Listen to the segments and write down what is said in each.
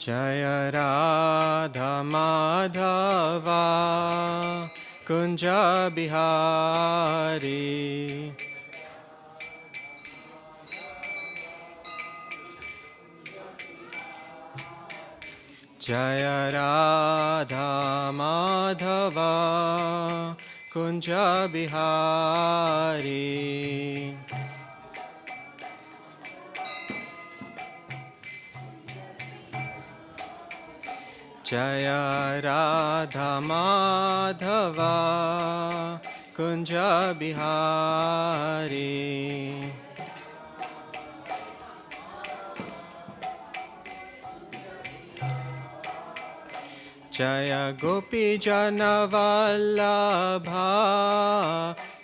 Jaya Radha Madhava Kunja Bihari. Jaya Radha Madhava Kunja Bihari. Jaya Radha Madhava Kunja Bihari. Jaya Gopi Jana Vallabha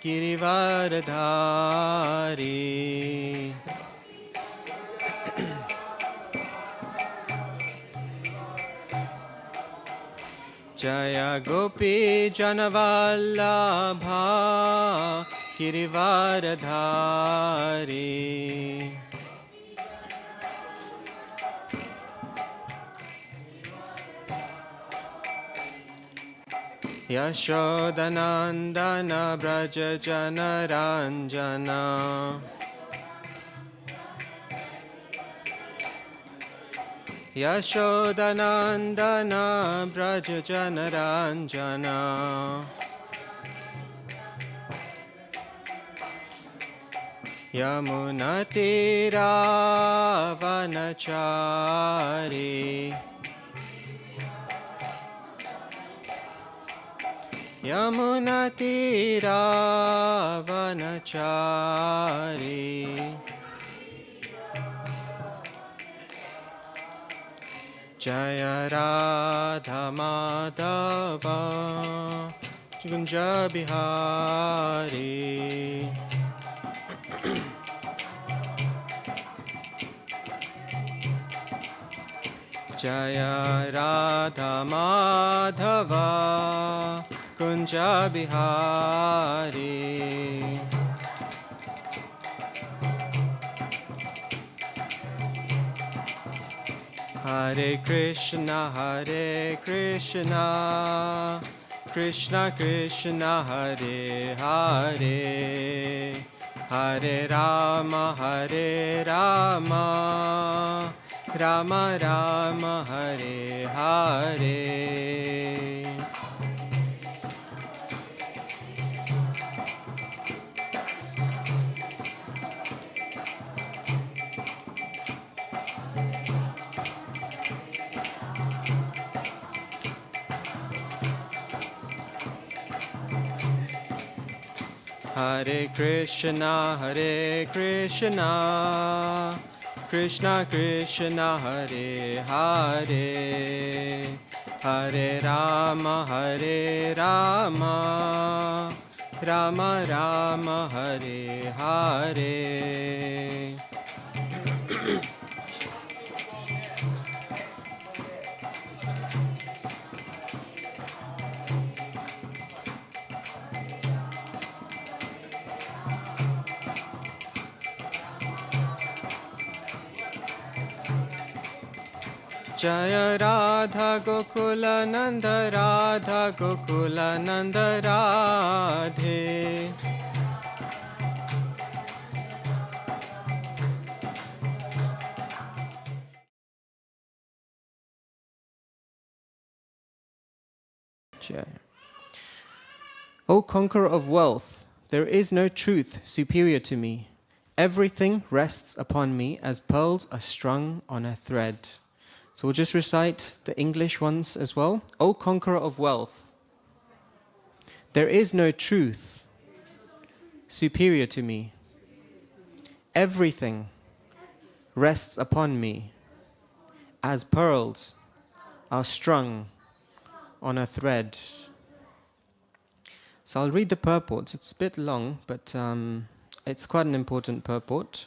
Girivardhari. Jaya Gopi Jana Vallabha Girivardhari. Yashodanandana Braja Jana Ranjana. Yashodanandana Braja Jana Ranjana. Yamunatira Vanachari. Yamunatira Vanachari. Jaya Radha Madhava Kunja Bihari. Jaya Radha Madhava Kunja Bihari. Hare Krishna, Krishna Krishna, Hare Hare, Hare Rama, Rama Rama, Hare Hare. Hare Krishna, Krishna Krishna, Hare Hare, Hare Rama, Rama Rama, Hare Hare. Jaya Radha Gokula Nanda Radha Gokula Nanda Radhe. Jaya. O conqueror of wealth, there is no truth superior to me. Everything rests upon me as pearls are strung on a thread. So we'll just recite the English ones as well. O conqueror of wealth, there is no truth superior to me. Everything rests upon me as pearls are strung on a thread. So I'll read the purport. It's a bit long, but it's quite an important purport.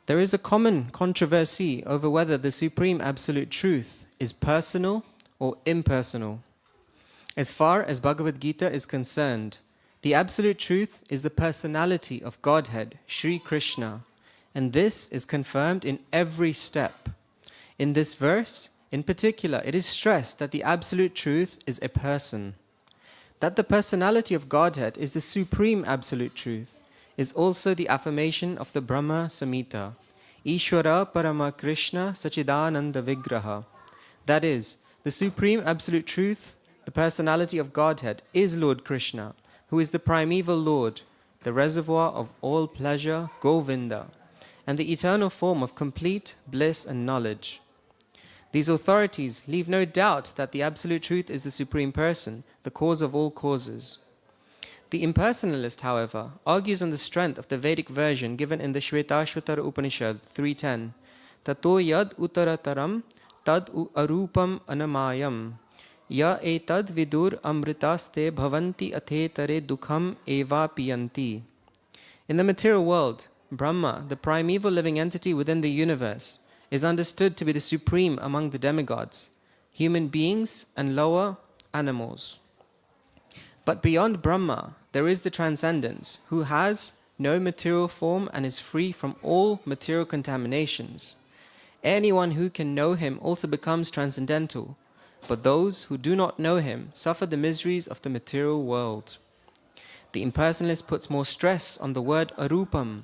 There is a common controversy over whether the Supreme Absolute Truth is personal or impersonal. As far as Bhagavad Gita is concerned, the Absolute Truth is the personality of Godhead, Sri Krishna, and this is confirmed in every step. In this verse, In particular, it is stressed that the Absolute Truth is a person. That the personality of Godhead is the supreme Absolute Truth is also the affirmation of the Brahma Samhita, Ishvara Parama Krishna Sachidananda Vigraha. That is, the supreme Absolute Truth, the personality of Godhead, is Lord Krishna, who is the primeval Lord, the reservoir of all pleasure, Govinda, and the eternal form of complete bliss and knowledge. These authorities leave no doubt that the Absolute Truth is the Supreme Person, the cause of all causes. The impersonalist, however, argues on the strength of the Vedic version given in the Shvetashvatara Upanishad 3.10, Tato yad uttarataram tad arupam anamayam, ya etad vidur amritaste bhavanti athetare dukham eva piyanti. In the material world, Brahma, the primeval living entity within the universe, is understood to be the supreme among the demigods, human beings and lower animals. But beyond Brahma, there is the Transcendence, who has no material form and is free from all material contaminations. Anyone who can know him also becomes transcendental, but those who do not know him suffer the miseries of the material world. The impersonalist puts more stress on the word arupam,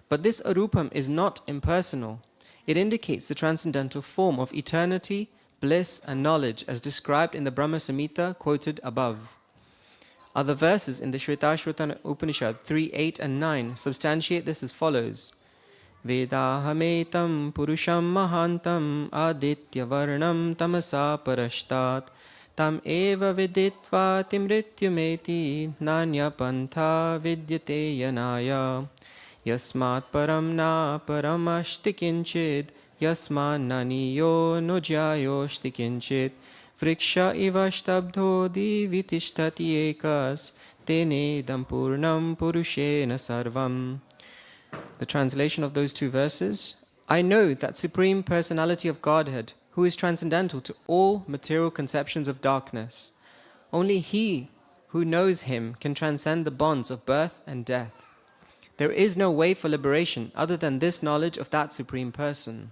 but this arupam is not impersonal. It indicates the transcendental form of eternity, bliss, and knowledge as described in the Brahma Samhita quoted above. Other verses in the Shvetashvatara Upanishad 3, 8, and 9 substantiate this as follows. Vedahametam purusham mahantam aditya varnam tamasa parashtat tam eva viditva timrityumeti nanya pantha vidyate yanaya yasmat param na paramashti kinchid yasman naniyo nojayoshti kinchid vriksha iva shtabdho divitishtati ekas tenedam purnam purushena sarvam. The translation of those two verses. I know that Supreme Personality of Godhead, who is transcendental to all material conceptions of darkness. Only he who knows him can transcend the bonds of birth and death. There is no way for liberation other than this knowledge of that Supreme Person.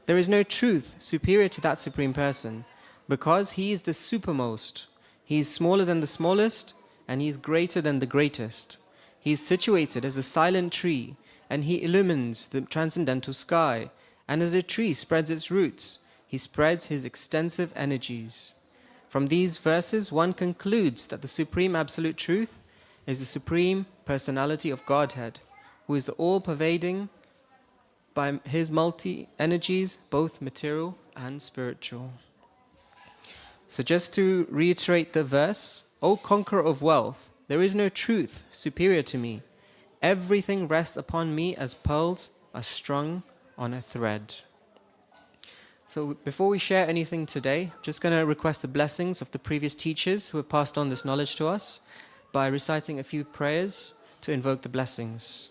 There is no truth superior to that Supreme Person, because he is the supermost. He is smaller than the smallest, and he is greater than the greatest. He is situated as a silent tree, and he illumines the transcendental sky, and as a tree spreads its roots, he spreads his extensive energies. From these verses, one concludes that the Supreme Absolute Truth is the Supreme Personality of Godhead, who is the all-pervading by his multi-energies, both material and spiritual. So just to reiterate the verse, O conqueror of wealth, there is no truth superior to me. Everything rests upon me as pearls are strung on a thread. So before we share anything today, I'm just going to request the blessings of the previous teachers who have passed on this knowledge to us by reciting a few prayers to invoke the blessings.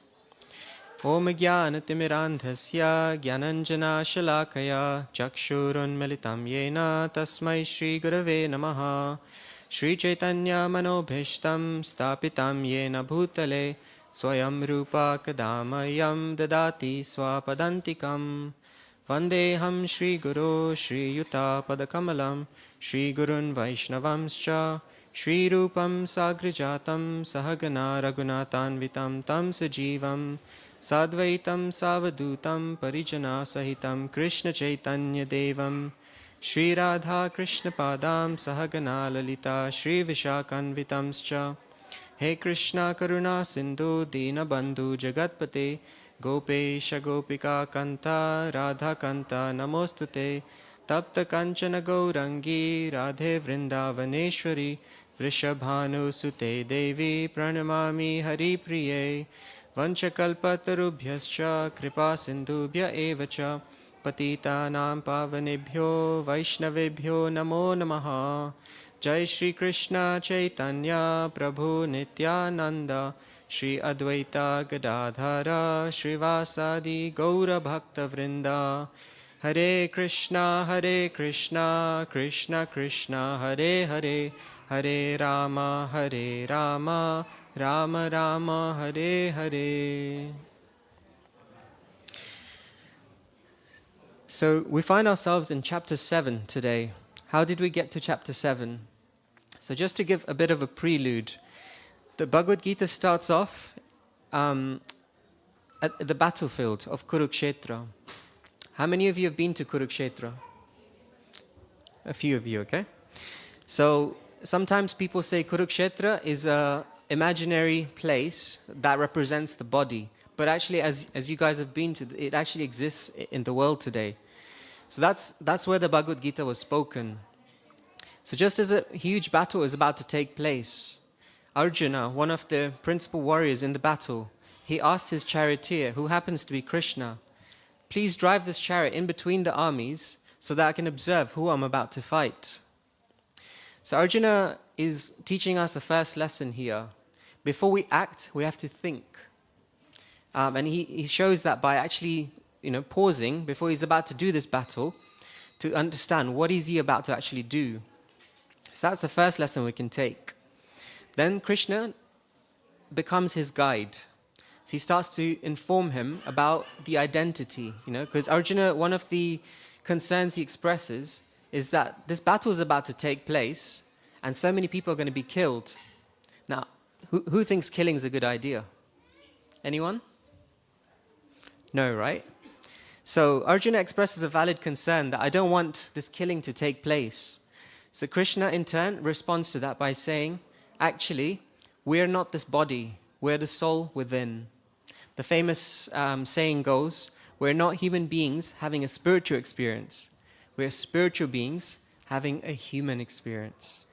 Om Jnana Timirandhasya Jnananjana Shalakaya Chakshurun Melitam Yena Tasmai Shri Gurave Namaha Shri Chaitanya Manobhishtam Stapitam Yena Bhutale Swayam Rupa Kadamayam Dadati Swapadantikam Vandeham Shri Guru Shri Yuta Padakamalam Shri Gurun Vaishnavamscha Shri Rupam Sagrijatam Sahagana Raghunathanvitam Tam Sajivam Sadvaitam Savadutam Parijana Sahitam Krishna Chaitanya Devam Shri Radha Krishna Padam Sahagana Lalita Shri Vishakanvitamscha He Krishna Karuna Sindhu Dina Bandhu Jagatpate Gopesha Gopika Kanta Radha Kanta Namostute Tapta Kanchana Gaurangi Radhe Vrindavaneshwari Vrishabhanu Sute Devi Pranamami Hari Priye Vanchakalpatarubhyascha Kripa Sindhubhya Evacha Patitanam Pavanebhyo Vaishnavebhyo Namo Namaha Jai Shri Krishna Chaitanya Prabhu Nityananda Shri Advaita Gadadhara Srivasadi Gaura Bhakta Vrinda Hare Krishna Krishna Krishna Hare Hare Hare Rama Rama Rama Hare Hare. So we find ourselves in chapter 7 today. How did we get to chapter 7? So just to give a bit of a prelude, the Bhagavad Gita starts off at the battlefield of Kurukshetra. How many of you have been to Kurukshetra? A few of you, okay? So sometimes people say Kurukshetra is an imaginary place that represents the body. But actually, as you guys have been to, it actually exists in the world today. So that's where the Bhagavad Gita was spoken. So just as a huge battle is about to take place, Arjuna, one of the principal warriors in the battle, he asked his charioteer, who happens to be Krishna, please drive this chariot in between the armies so that I can observe who I'm about to fight. So Arjuna is teaching us a first lesson here. Before we act, we have to think. And he shows that by actually pausing before he's about to do this battle to understand what is he about to actually do. So that's the first lesson we can take. Then Krishna becomes his guide. So he starts to inform him about the identity, because Arjuna, one of the concerns he expresses is that this battle is about to take place and so many people are going to be killed. Now, who thinks killing is a good idea? Anyone? No, right? So Arjuna expresses a valid concern that I don't want this killing to take place. So Krishna in turn responds to that by saying, actually, we're not this body, we're the soul within. The famous saying goes, we're not human beings having a spiritual experience, we're spiritual beings having a human experience.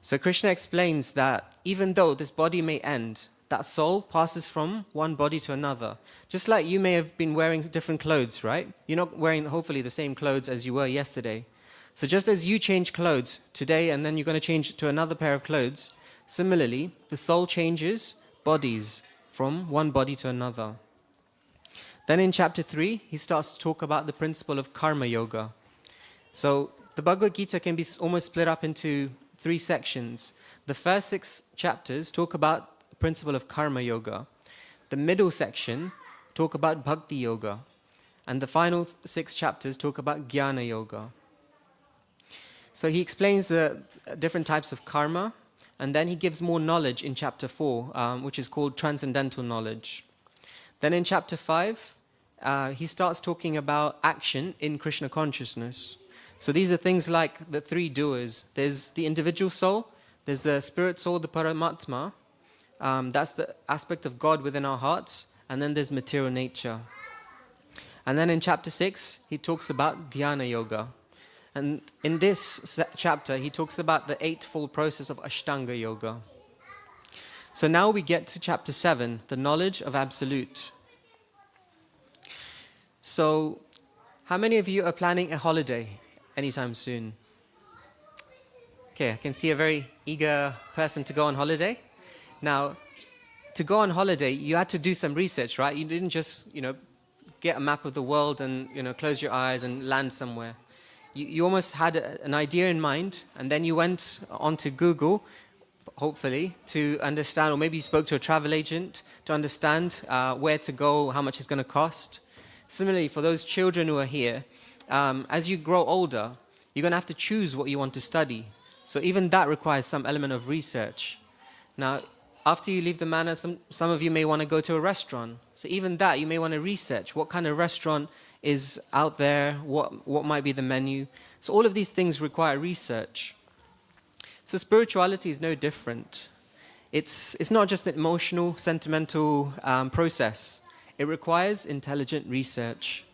So Krishna explains that even though this body may end, that soul passes from one body to another. Just like you may have been wearing different clothes, right? You're not wearing, hopefully, the same clothes as you were yesterday. So just as you change clothes today and then you're going to change to another pair of clothes, similarly, the soul changes bodies from one body to another. Then in chapter 3, he starts to talk about the principle of karma yoga. So the Bhagavad Gita can be almost split up into 3 sections. The first 6 chapters talk about principle of karma yoga. The middle section talk about bhakti yoga, and the final 6 chapters talk about jnana yoga. So he explains the different types of karma, and then he gives more knowledge in chapter 4, which is called transcendental knowledge. Then in chapter 5, he starts talking about action in Krishna consciousness. So these are things like the 3 doers. There's the individual soul, there's the spirit soul, the paramatma. That's the aspect of God within our hearts. And then there's material nature. And then in chapter 6, he talks about dhyana yoga. And in this chapter, he talks about the 8-fold process of Ashtanga yoga. So now we get to chapter 7, the knowledge of absolute. So how many of you are planning a holiday anytime soon? Okay, I can see a very eager person to go on holiday. Now, to go on holiday, you had to do some research, right? You didn't just, get a map of the world and, close your eyes and land somewhere. You almost had an idea in mind, and then you went onto Google, hopefully, to understand, or maybe you spoke to a travel agent to understand where to go, how much it's going to cost. Similarly, for those children who are here, as you grow older, you're going to have to choose what you want to study. So even that requires some element of research. Now, after you leave the manor, some of you may want to go to a restaurant. So even that, you may want to research what kind of restaurant is out there, what might be the menu. So all of these things require research. So spirituality is no different. It's not just an emotional, sentimental process. It requires intelligent research.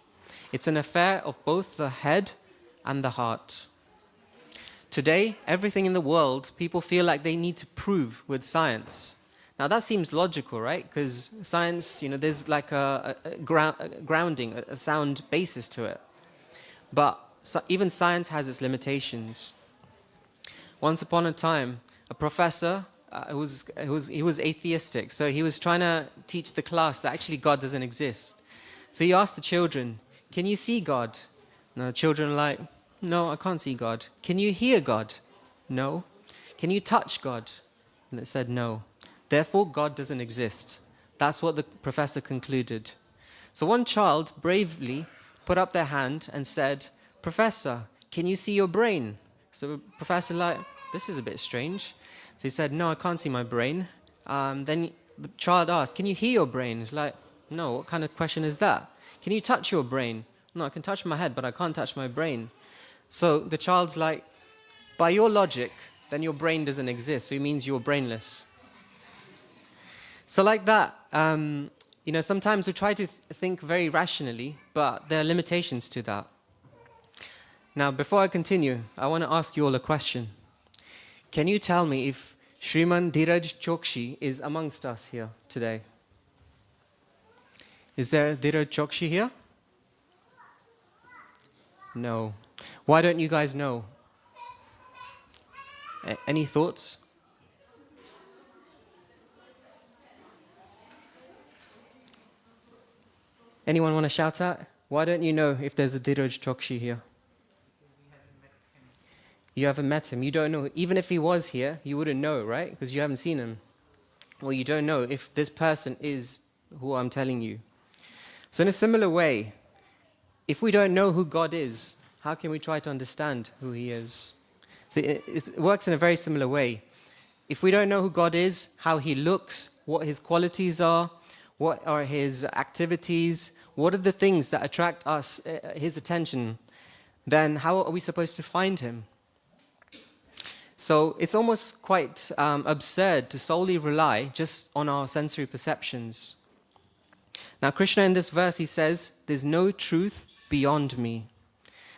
It's an affair of both the head and the heart. Today, everything in the world, people feel like they need to prove with science. Now that seems logical, right? Because science, there's like a grounding, a sound basis to it. But even science has its limitations. Once upon a time, a professor, he was atheistic, so he was trying to teach the class that actually God doesn't exist. So he asked the children, can you see God? And the children are like, no, I can't see God. Can you hear God? No. Can you touch God? And they said no. Therefore, God doesn't exist. That's what the professor concluded. So one child bravely put up their hand and said, "Professor, can you see your brain?" So the professor like, this is a bit strange. So he said, "No, I can't see my brain." Then the child asked, "Can you hear your brain?" It's like, "No, what kind of question is that?" "Can you touch your brain?" "No, I can touch my head, but I can't touch my brain." So the child's like, by your logic, then your brain doesn't exist, so it means you're brainless. So like that, sometimes we try to think very rationally, but there are limitations to that. Now, before I continue, I want to ask you all a question. Can you tell me if Shriman Dheeraj Chokshi is amongst us here today? Is there Dheeraj Chokshi here? No. Why don't you guys know? Any thoughts? Anyone want to shout out? Why don't you know if there's a Dheeraj Chokshi here? You haven't met him. You don't know. Even if he was here, you wouldn't know, right? Because you haven't seen him. Well, you don't know if this person is who I'm telling you. So in a similar way, if we don't know who God is, how can we try to understand who he is? So it works in a very similar way. If we don't know who God is, how he looks, what his qualities are, what are his activities, what are the things that attract us, his attention, then how are we supposed to find him? So it's almost quite absurd to solely rely just on our sensory perceptions. Now, Krishna in this verse, he says, "There's no truth beyond me."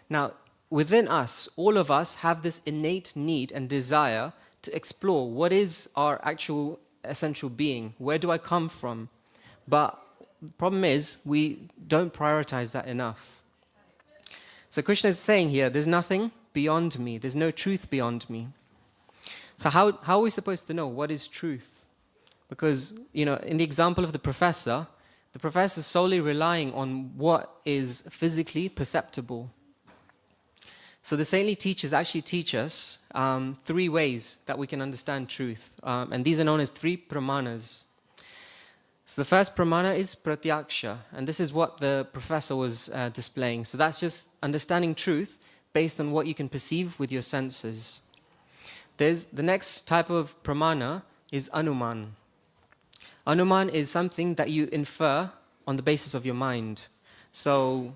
Now, within us, all of us have this innate need and desire to explore what is our actual essential being. Where do I come from? But the problem is, we don't prioritize that enough. So Krishna is saying here, there's nothing beyond me. There's no truth beyond me. So how are we supposed to know what is truth? Because, in the example of the professor is solely relying on what is physically perceptible. So the saintly teachers actually teach us 3 ways that we can understand truth. And these are known as 3 pramanas. So the first pramana is pratyaksha. And this is what the professor was displaying. So that's just understanding truth based on what you can perceive with your senses. The next type of pramana is anuman. Anuman is something that you infer on the basis of your mind. So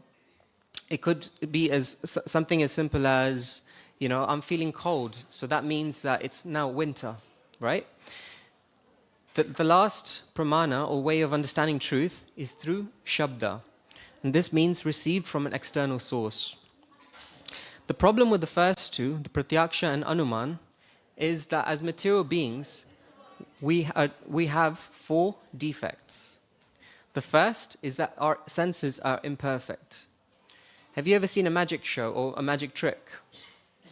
it could be as something as simple as, I'm feeling cold, so that means that it's now winter, right? The last pramana or way of understanding truth is through shabda, and this means received from an external source. The problem with the first 2, the pratyaksha and anuman, is that as material beings, we have 4 defects. The first is that our senses are imperfect. Have you ever seen a magic show or a magic trick?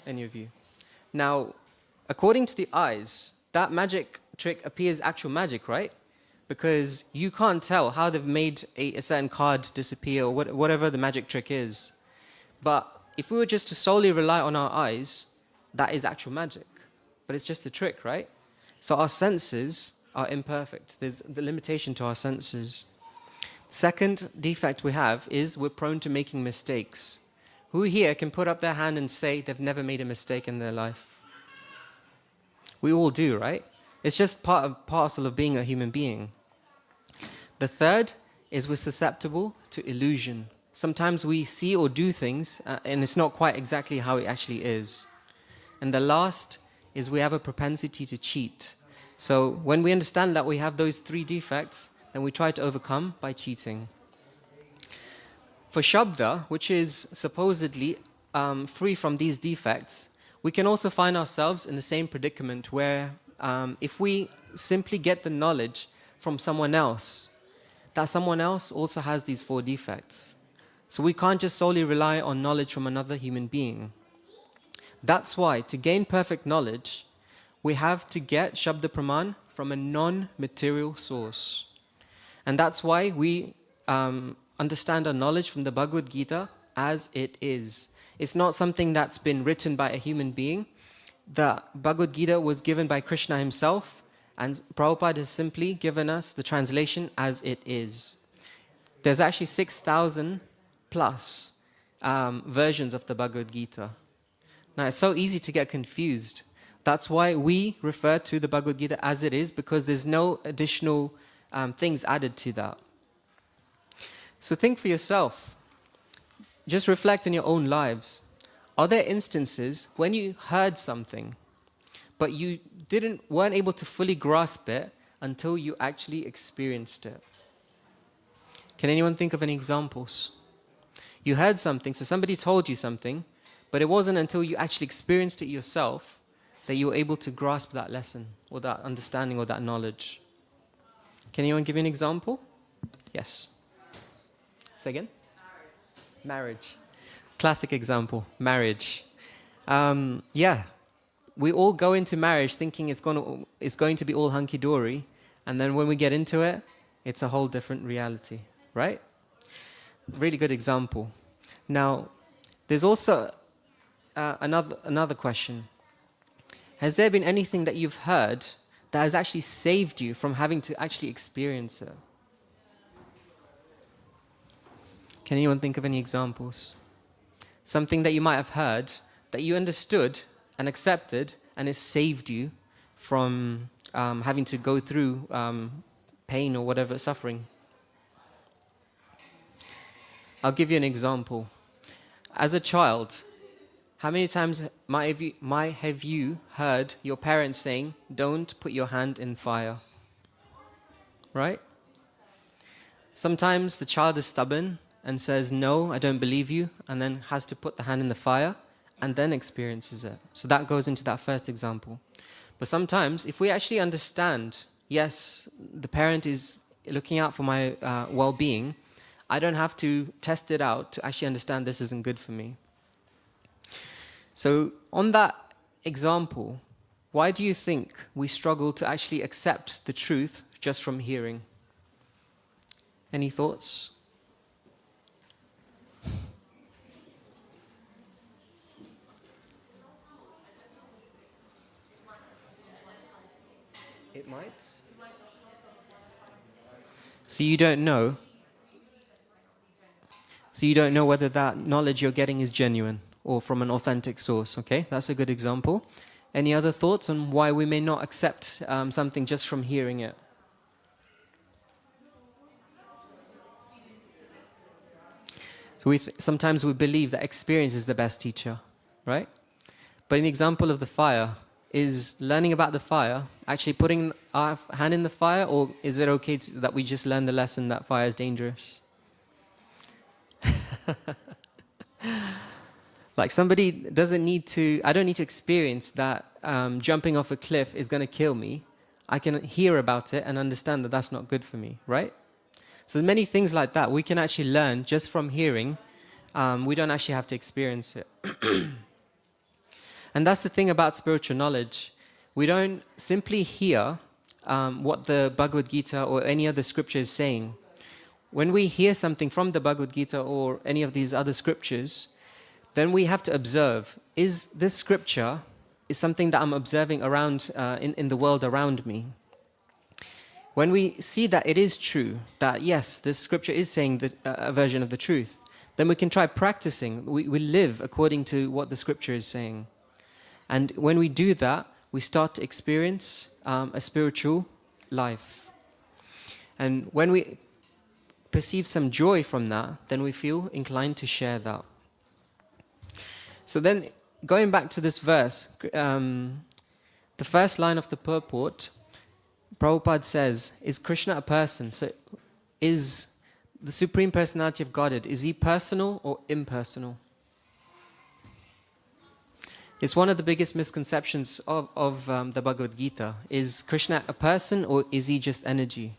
Any of you? Now, according to the eyes, that magic trick appears actual magic, right? Because you can't tell how they've made a certain card disappear or whatever the magic trick is. But if we were just to solely rely on our eyes, that is actual magic. But it's just a trick, right? So our senses are imperfect. There's the limitation to our senses. Second defect we have is we're prone to making mistakes. Who here can put up their hand and say they've never made a mistake in their life? We all do, right? It's just part and parcel of being a human being. The third is we're susceptible to illusion. Sometimes we see or do things and it's not quite exactly how it actually is. And the last is we have a propensity to cheat. So when we understand that we have those 3 defects, then we try to overcome by cheating. For Shabda, which is supposedly free from these defects, we can also find ourselves in the same predicament where if we simply get the knowledge from someone else, that someone else also has these 4 defects. So we can't just solely rely on knowledge from another human being. That's why, to gain perfect knowledge, we have to get Shabda Praman from a non-material source. And that's why we understand our knowledge from the Bhagavad Gita as it is. It's not something that's been written by a human being. The Bhagavad Gita was given by Krishna himself, and Prabhupada has simply given us the translation as it is. There's actually 6,000 plus versions of the Bhagavad Gita. Now, it's so easy to get confused. That's why we refer to the Bhagavad Gita as it is, because there's no additional things added to that. So think for yourself. Just reflect in your own lives. Are there instances when you heard something, but you weren't able to fully grasp it until you actually experienced it? Can anyone think of any examples? You heard something, so somebody told you something, but it wasn't until you actually experienced it yourself that you were able to grasp that lesson or that understanding or that knowledge. Can anyone give me an example? Yes. Say again? Marriage. Classic example, marriage. Yeah, we all go into marriage thinking it's going to be all hunky-dory, and then when we get into it, it's a whole different reality, right? Really good example. Now, there's also another question. Has there been anything that you've heard that has actually saved you from having to actually experience it? Can anyone think of any examples? Something that you might have heard, that you understood and accepted, and it saved you from having to go through pain or whatever, suffering. I'll give you an example. As a child, how many times might have you heard your parents saying, "Don't put your hand in fire"? Right? Sometimes the child is stubborn and says, "No, I don't believe you," and then has to put the hand in the fire and then experiences it. So that goes into that first example. But sometimes, if we actually understand, yes, the parent is looking out for my well-being, I don't have to test it out to actually understand this isn't good for me. So on that example, why do you think we struggle to actually accept the truth just from hearing? Any thoughts? It might. So you don't know. So you don't know whether that knowledge you're getting is genuine or from an authentic source, okay? That's a good example. Any other thoughts on why we may not accept something just from hearing it? So sometimes we believe that experience is the best teacher, right? But in the example of the fire, is learning about the fire actually putting our hand in the fire, or is it okay that we just learn the lesson that fire is dangerous? Like somebody doesn't need to, I don't need to experience that jumping off a cliff is going to kill me. I can hear about it and understand that that's not good for me, right? So many things like that we can actually learn just from hearing. We don't actually have to experience it. And that's the thing about spiritual knowledge. We don't simply hear what the Bhagavad Gita or any other scripture is saying. When we hear something from the Bhagavad Gita or any of these other scriptures, then we have to observe, is this scripture is something that I'm observing around in the world around me? When we see that it is true, that yes, this scripture is saying a version of the truth, then we can try practicing. We live according to what the scripture is saying. And when we do that, we start to experience a spiritual life. And when we perceive some joy from that, then we feel inclined to share that. So then, going back to this verse, the first line of the purport, Prabhupada says, is Krishna a person? So is the Supreme Personality of Godhead, is he personal or impersonal? It's one of the biggest misconceptions of the Bhagavad Gita. Is Krishna a person or is he just energy?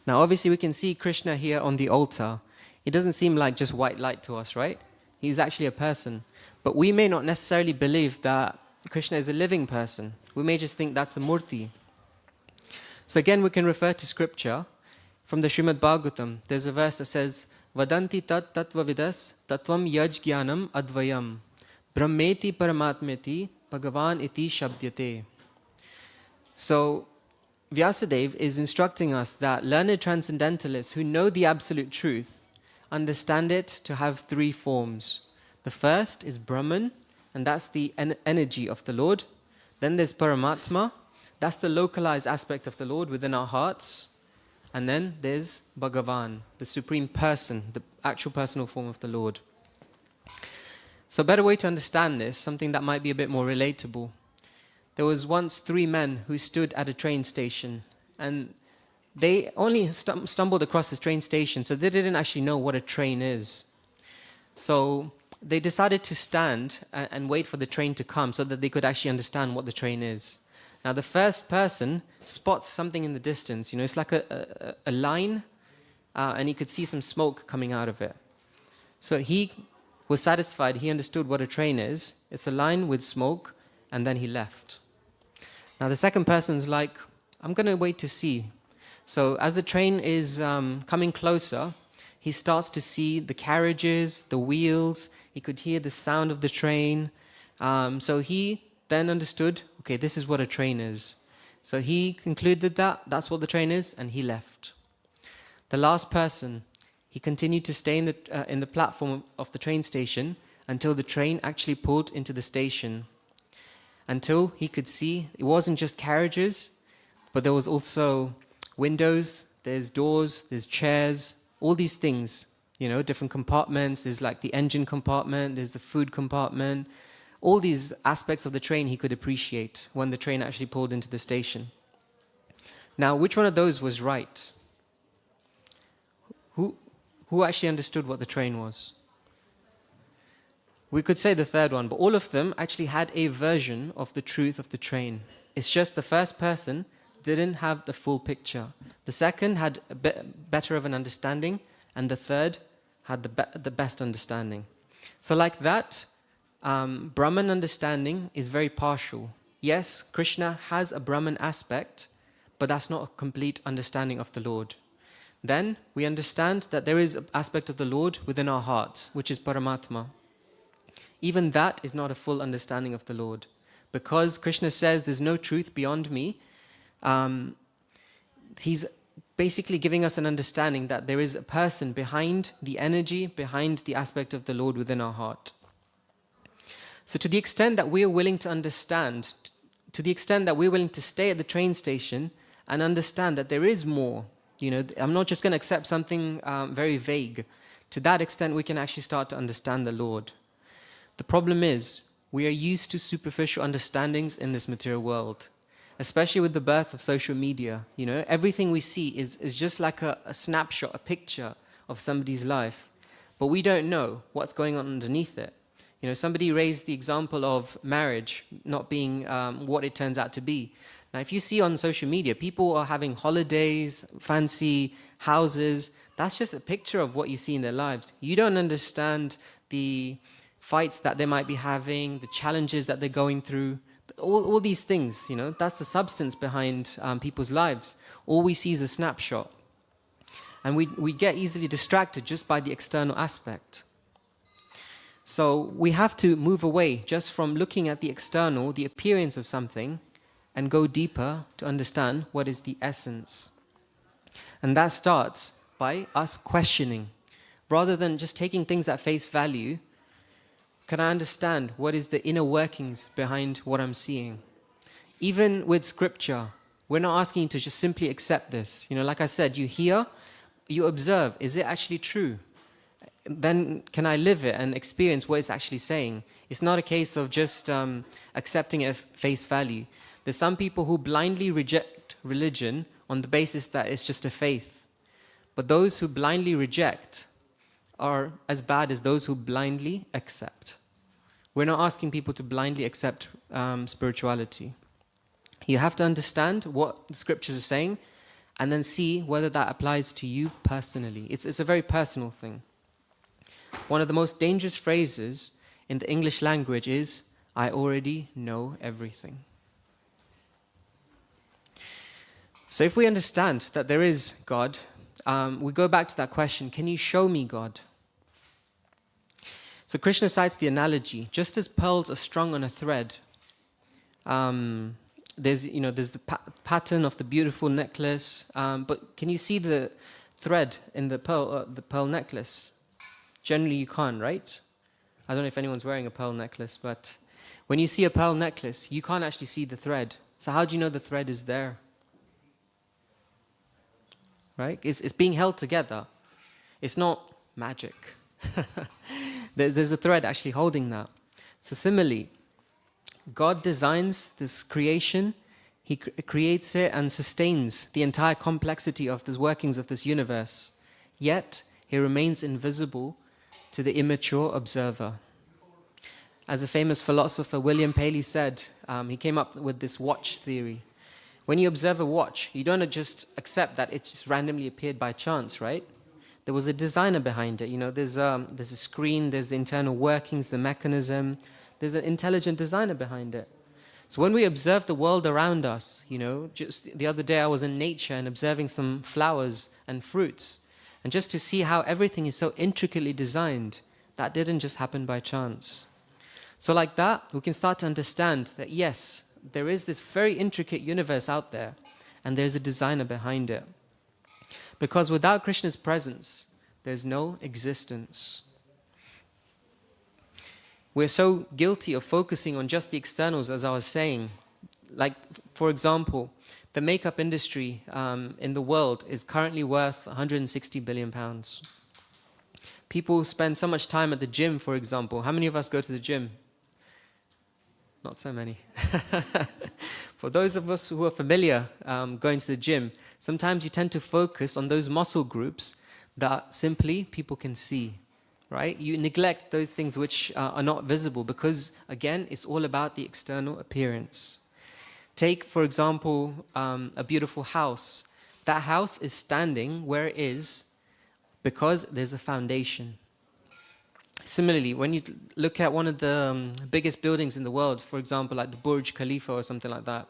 Now obviously we can see Krishna here on the altar. It doesn't seem like just white light to us, right? He's actually a person. But we may not necessarily believe that Krishna is a living person. We may just think that's a murti. So again, we can refer to scripture. From the Srimad Bhagavatam, there's a verse that says, Vadanti tat tattva vidas tattvam yaj jnanam advayam brahmeti paramatmeti bhagavan iti shabdyate. So Vyasadeva is instructing us that learned transcendentalists who know the absolute truth understand it to have three forms. The first is Brahman, and that's the energy of the Lord. Then there's Paramatma, that's the localized aspect of the Lord within our hearts. And then there's Bhagavan, the supreme person, the actual personal form of the Lord. So a better way to understand this, something that might be a bit more relatable. There was once three men who stood at a train station, and they only stumbled across this train station, so they didn't actually know what a train is. So they decided to stand and wait for the train to come so that they could actually understand what the train is. Now the first person spots something in the distance, it's like a line, and he could see some smoke coming out of it. So he was satisfied, he understood what a train is. It's a line with smoke, and then he left. Now the second person's like, I'm going to wait to see. So as the train is coming closer, he starts to see the carriages, the wheels, he could hear the sound of the train. So he then understood, okay, this is what a train is. So he concluded that that's what the train is, and he left. The last person, he continued to stay in the platform of the train station until the train actually pulled into the station. Until he could see, it wasn't just carriages, but there was also windows, there's doors, there's chairs, all these things, different compartments. There's like the engine compartment, there's the food compartment. All these aspects of the train he could appreciate when the train actually pulled into the station. Now, which one of those was right? Who actually understood what the train was? We could say the third one, but all of them actually had a version of the truth of the train. It's just the first person didn't have the full picture. The second had a bit better of an understanding, and the third had the best understanding. So like that, Brahman understanding is very partial. Yes, Krishna has a Brahman aspect, but that's not a complete understanding of the Lord. Then we understand that there is an aspect of the Lord within our hearts, which is Paramatma. Even that is not a full understanding of the Lord. Because Krishna says there's no truth beyond me, he's basically giving us an understanding that there is a person behind the energy, behind the aspect of the Lord within our heart. So to the extent that we are willing to understand, to the extent that we're willing to stay at the train station and understand that there is more, I'm not just going to accept something very vague. To that extent, we can actually start to understand the Lord. The problem is, we are used to superficial understandings in this material world, especially with the birth of social media. Everything we see is just like a snapshot, a picture of somebody's life, but we don't know what's going on underneath it. Somebody raised the example of marriage not being what it turns out to be. Now, if you see on social media, people are having holidays, fancy houses. That's just a picture of what you see in their lives. You don't understand the fights that they might be having, the challenges that they're going through, all these things, that's the substance behind people's lives. All we see is a snapshot. And we get easily distracted just by the external aspect. So we have to move away just from looking at the external, the appearance of something, and go deeper to understand what is the essence. And that starts by us questioning. Rather than just taking things at face value, can I understand what is the inner workings behind what I'm seeing? Even with scripture, we're not asking you to just simply accept this. Like I said, you hear, you observe, is it actually true? Then can I live it and experience what it's actually saying? It's not a case of just accepting it at face value. There's some people who blindly reject religion on the basis that it's just a faith. But those who blindly reject are as bad as those who blindly accept. We're not asking people to blindly accept spirituality. You have to understand what the scriptures are saying and then see whether that applies to you personally. It's a very personal thing. One of the most dangerous phrases in the English language is, I already know everything. So if we understand that there is God, we go back to that question, can you show me God? So Krishna cites the analogy, just as pearls are strung on a thread, there's the pattern of the beautiful necklace, but can you see the thread in the pearl necklace? Generally, you can't, right? I don't know if anyone's wearing a pearl necklace, but when you see a pearl necklace, you can't actually see the thread. So how do you know the thread is there? Right? It's being held together. It's not magic. There's a thread actually holding that. So similarly, God designs this creation. He creates it and sustains the entire complexity of the workings of this universe. Yet, he remains invisible to the immature observer. As a famous philosopher, William Paley, said, he came up with this watch theory. When you observe a watch, you don't just accept that it just randomly appeared by chance, right? There was a designer behind it. You know, there's a screen, there's the internal workings, the mechanism. There's an intelligent designer behind it. So when we observe the world around us, you know, just the other day I was in nature and observing some flowers and fruits. And just to see how everything is so intricately designed, that didn't just happen by chance. So like that, we can start to understand that yes, there is this very intricate universe out there, and there's a designer behind it. Because without Krishna's presence, there's no existence. We're so guilty of focusing on just the externals, as I was saying. Like, for example, the makeup industry in the world is currently worth 160 billion pounds. People spend so much time at the gym, for example. How many of us go to the gym? Not so many. For those of us who are familiar going to the gym, sometimes you tend to focus on those muscle groups that simply people can see, right? You neglect those things which are not visible because, again, it's all about the external appearance. Take, for example, a beautiful house. That house is standing where it is because there's a foundation. Similarly, when you look at one of the biggest buildings in the world, for example, like the Burj Khalifa or something like that,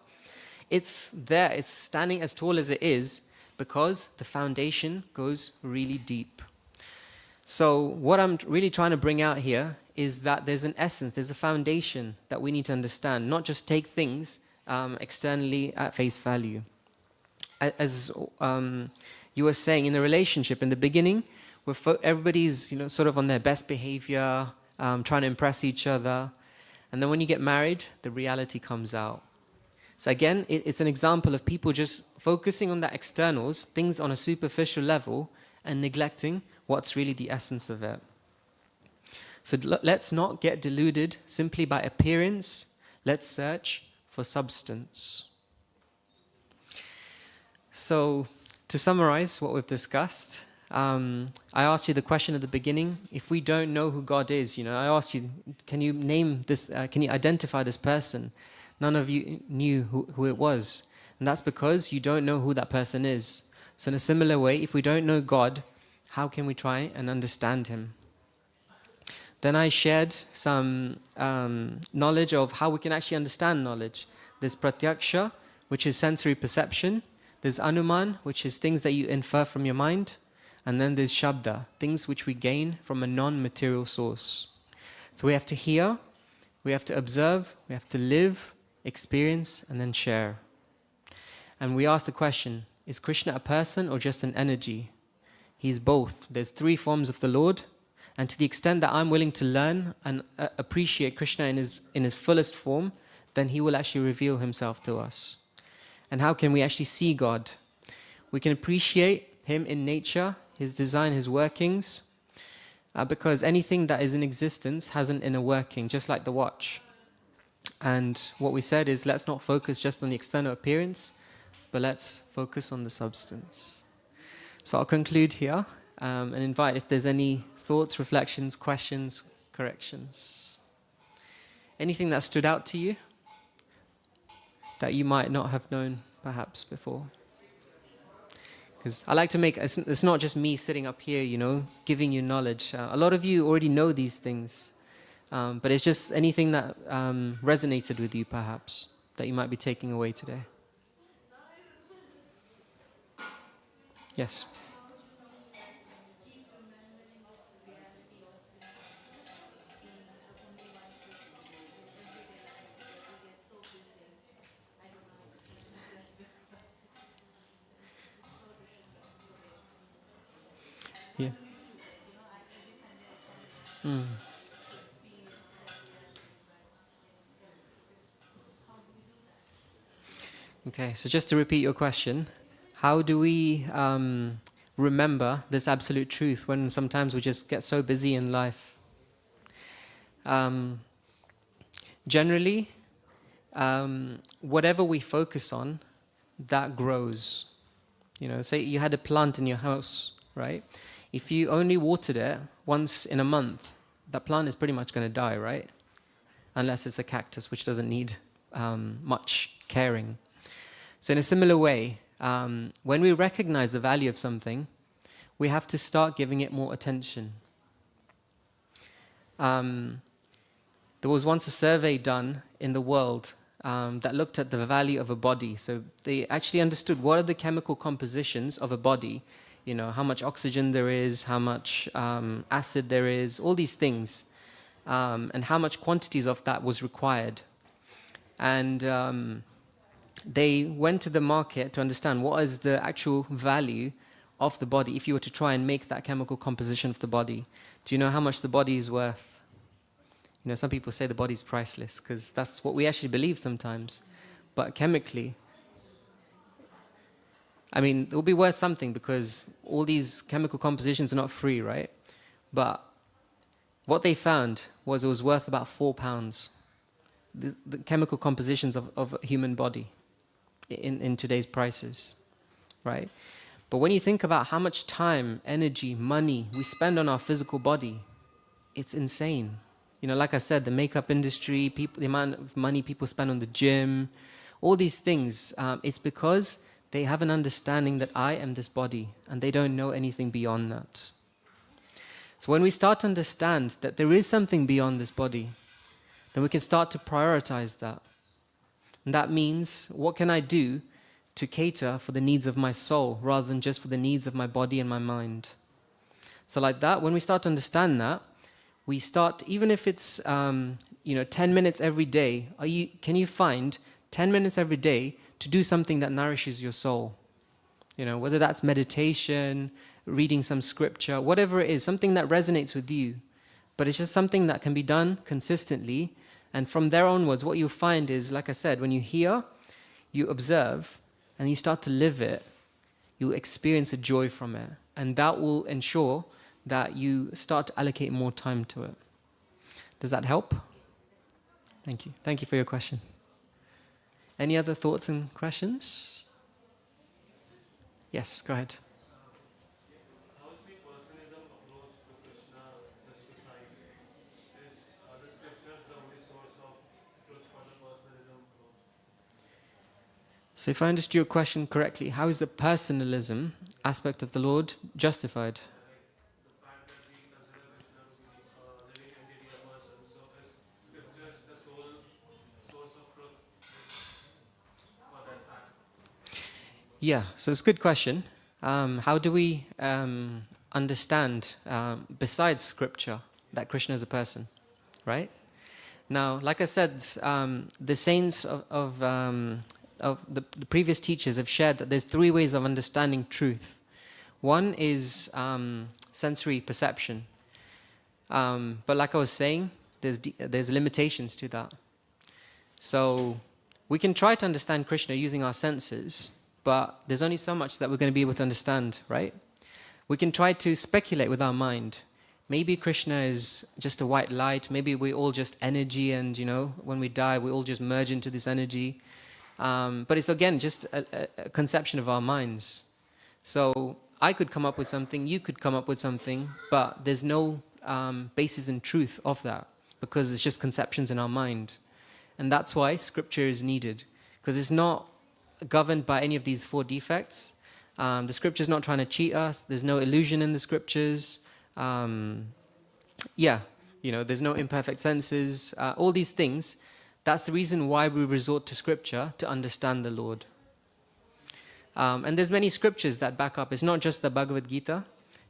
it's there, it's standing as tall as it is because the foundation goes really deep. So what I'm really trying to bring out here is that there's an essence, there's a foundation that we need to understand, not just take things externally at face value. As you were saying, in the relationship, in the beginning, everybody's sort of on their best behavior, trying to impress each other. And then when you get married, the reality comes out. So again, it's an example of people just focusing on the externals, things on a superficial level, and neglecting what's really the essence of it. So let's not get deluded simply by appearance. Let's search for substance. So to summarize what we've discussed, I asked you the question at the beginning. If we don't know who God is, I asked you, can you name this, can you identify this person? None of you knew who it was. And that's because you don't know who that person is. So in a similar way, if we don't know God, how can we try and understand him? Then I shared some knowledge of how we can actually understand knowledge. There's pratyaksha, which is sensory perception. There's anuman, which is things that you infer from your mind. And then there's shabda, things which we gain from a non-material source. So we have to hear, we have to observe, we have to live, experience, and then share. And we ask the question, is Krishna a person or just an energy? He's both. There's three forms of the Lord. And to the extent that I'm willing to learn and appreciate Krishna in his fullest form, then he will actually reveal himself to us. And how can we actually see God? We can appreciate him in nature, his design, his workings, because anything that is in existence has an inner working, just like the watch. And what we said is, let's not focus just on the external appearance, but let's focus on the substance. So I'll conclude here and invite if there's any thoughts, reflections, questions, corrections. Anything that stood out to you that you might not have known perhaps before? Because I like to make, it's not just me sitting up here, giving you knowledge. A lot of you already know these things, but it's just anything that resonated with you perhaps, that you might be taking away today. Yes? Yeah. Mm. Okay, so just to repeat your question, how do we remember this absolute truth when sometimes we just get so busy in life? Um, Generally, whatever we focus on, that grows. You know, say you had a plant in your house, right? If you only watered it once in a month, that plant is pretty much going to die, right? Unless it's a cactus, which doesn't need much caring. So in a similar way, when we recognize the value of something, we have to start giving it more attention. There was once a survey done in the world that looked at the value of a body. So they actually understood what are the chemical compositions of a body, you know, how much oxygen there is, how much acid there is, all these things, and how much quantities of that was required. And they went to the market to understand what is the actual value of the body if you were to try and make that chemical composition of the body. Do you know how much the body is worth? You know, some people say the body's priceless because that's what we actually believe sometimes. But chemically, I mean, it will be worth something because all these chemical compositions are not free, right? But what they found was it was worth about £4, the chemical compositions of a human body in today's prices, right? But when you think about how much time, energy, money we spend on our physical body, it's insane. You know, like I said, the makeup industry, people, the amount of money people spend on the gym, all these things, it's because they have an understanding that I am this body and they don't know anything beyond that. So when we start to understand that there is something beyond this body, then we can start to prioritize that. And that means, what can I do to cater for the needs of my soul rather than just for the needs of my body and my mind? So like that, when we start to understand that, we start, even if it's 10 minutes every day, can you find 10 minutes every day to do something that nourishes your soul? You know, whether that's meditation, reading some scripture, whatever it is, something that resonates with you. But it's just something that can be done consistently. And from there onwards, what you'll find is, like I said, when you hear, you observe, and you start to live it, you'll experience a joy from it. And that will ensure that you start to allocate more time to it. Does that help? Thank you. Thank you for your question. Any other thoughts and questions? Yes, go ahead. How is the personalism approach to Krishna justified? Are the scriptures the only source of truth for the personalism approach? So if I understood your question correctly, how is the personalism aspect of the Lord justified? The fact that we consider Krishna to be a living entity, a person, so is scriptures the sole source of truth for that fact? Yeah, so it's a good question. How do we understand, besides scripture, that Krishna is a person, right? Now, like I said, the saints of the previous teachers have shared that there's three ways of understanding truth. One is sensory perception. But like I was saying, there's limitations to that. So we can try to understand Krishna using our senses, but there's only so much that we're going to be able to understand, right? We can try to speculate with our mind. Maybe Krishna is just a white light. Maybe we're all just energy, and when we die, we all just merge into this energy. But it's again just a conception of our minds. So I could come up with something, you could come up with something, but there's no basis in truth of that because it's just conceptions in our mind. And that's why scripture is needed, because it's not governed by any of these four defects. The scripture's not trying to cheat us. There's no illusion in the scriptures. There's no imperfect senses. All these things. That's the reason why we resort to scripture to understand the Lord. And there's many scriptures that back up. It's not just the Bhagavad Gita.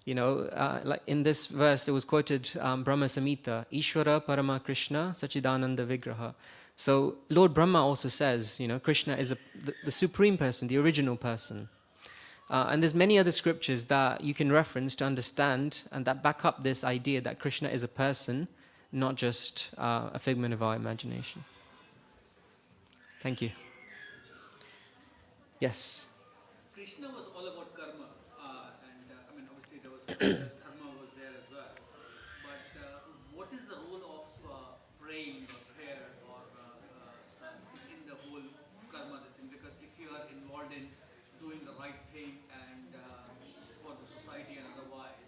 Like in this verse, it was quoted Brahma Samhita, Ishvara Parama Krishna Sachidananda Vigraha. So Lord Brahma also says, Krishna is the supreme person, the original person. And there's many other scriptures that you can reference to understand and that back up this idea that Krishna is a person, not just a figment of our imagination. Thank you. Yes. Krishna was all about karma, I mean, obviously there was dharma was there as well. But what is the role of praying or prayer or in the whole karma this thing? Because if you are involved in doing the right thing and for the society and otherwise,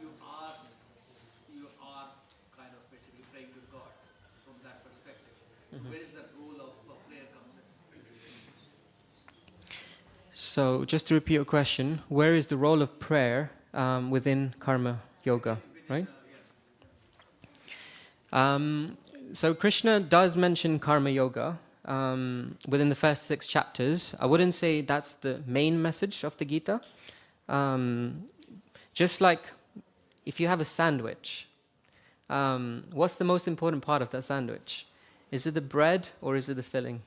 you are kind of basically praying to God from that perspective. So where is the role of prayer comes in? So, just to repeat your question, where is the role of prayer within karma yoga, right? So, Krishna does mention karma yoga within the first 6 chapters. I wouldn't say that's the main message of the Gita. Just like if you have a sandwich, what's the most important part of that sandwich? Is it the bread or is it the filling?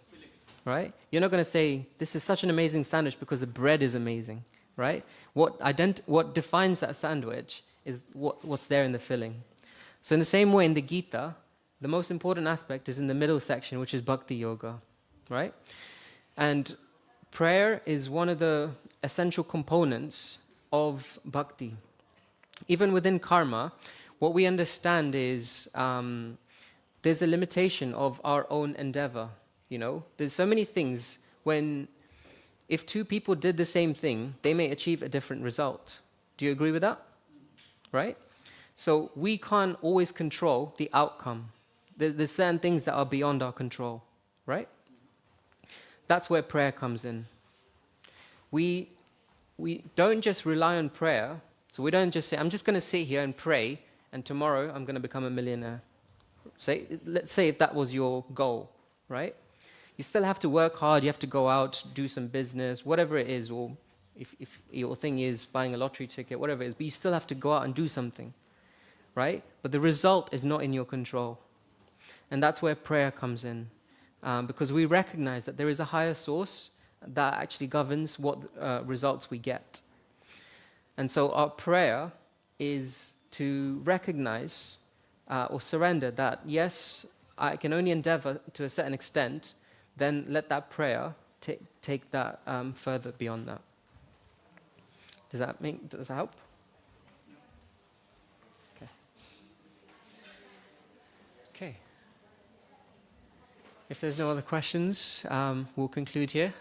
Right? You're not going to say, this is such an amazing sandwich because the bread is amazing, right? What defines that sandwich is what's there in the filling. So in the same way in the Gita, the most important aspect is in the middle section, which is bhakti yoga, right? And prayer is one of the essential components of bhakti. Even within karma, what we understand is there's a limitation of our own endeavor. You know, there's so many things when, if 2 people did the same thing, they may achieve a different result. Do you agree with that? Right? So we can't always control the outcome. There's certain things that are beyond our control, right? That's where prayer comes in. We don't just rely on prayer. So we don't just say, I'm just going to sit here and pray, and tomorrow I'm going to become a millionaire. Let's say if that was your goal, right? You still have to work hard, you have to go out, do some business, whatever it is, or if your thing is buying a lottery ticket, whatever it is, but you still have to go out and do something, right? But the result is not in your control. And that's where prayer comes in, because we recognize that there is a higher source that actually governs what results we get. And so our prayer is to recognize or surrender that, yes, I can only endeavor to a certain extent, then let that prayer take that further beyond that. Does that help? Okay. Okay. If there's no other questions, we'll conclude here.